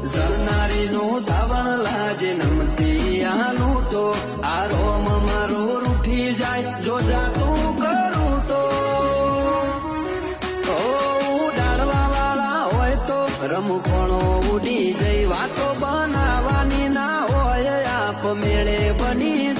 ઝરનારીનું ધાવણ લાજે નમતી આનું તો આ રોમ મારું રૂઠી જાય જો જાતું કરું તો ઉડાડવા વાળા હોય તો રમખણો ઉડી જઈ વાતો બનાવવાની ના હોય આપ મેળે બની